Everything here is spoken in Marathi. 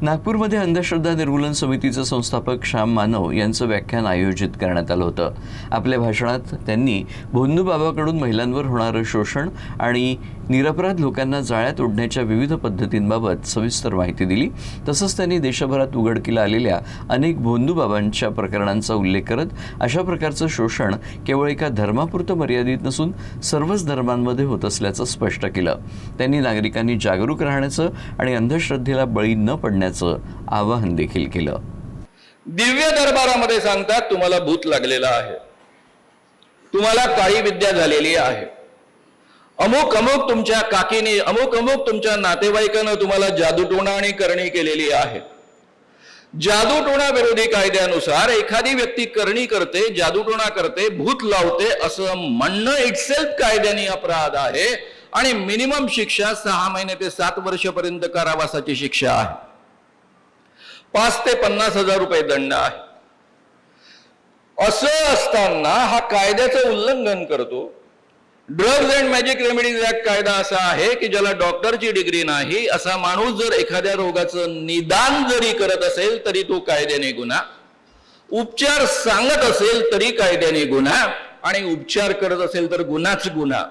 नागपूरमध्ये अंधश्रद्धा निर्मूलन समितीचे संस्थापक श्याम मानव यांचं व्याख्यान आयोजित करण्यात आलं होतं। आपल्या भाषणात त्यांनी भोंदू बाबाकडून महिलांवर होणारं शोषण आणि निरपराध लोकांना जाळ्यात ओढण्याच्या विविध पद्धतींबाबत सविस्तर माहिती दिली। तसंच त्यांनी देशभरात उघडकीला आलेल्या अनेक भोंदू बाबांच्या प्रकरणांचा उल्लेख करत अशा प्रकारचं शोषण केवळ एका धर्मापुरतं मर्यादित नसून सर्वच धर्मांमध्ये होत असल्याचं स्पष्ट केलं। त्यांनी नागरिकांनी जागरूक राहण्याचं आणि अंधश्रद्धेला बळी न पडण्याचं आवाहन देखील केलं। दिव्य दरबारामध्ये सांगतात तुम्हाला भूत लागलेला आहे, तुम्हाला काळी विद्या झालेली आहे, अमुक अमुक तुमच्या काकीने अमुक अमुक तुमच्या नातेवाईकांना तुम्हाला जादूटोणा आणि करणी केलेली आहे। जादूटोणा विरोधी कायद्यानुसार एखादी व्यक्ती करणी करते, जादूटोणा करते, भूत लावते असं म्हणणं इटसेल्फ कायद्याने अपराध आहे आणि मिनिमम शिक्षा 6 महिने ते 7 वर्षापर्यंत कारावासाची शिक्षा आहे, 5 ते 50,000 रुपये दंड आहे। असं असताना हा कायद्याचं उल्लंघन करतो। Drugs and magic remedies act कायदा असा आहे की ज्याला डॉक्टरची डिग्री नाही असा माणूस जर एखाद्या रोगाचं निदान जरी करत असेल तरी तो कायद्याने गुन्हा, उपचार सांगत असेल तरी कायद्याने गुन्हा आणि उपचार करत असेल तर गुन्हाच गुन्हा।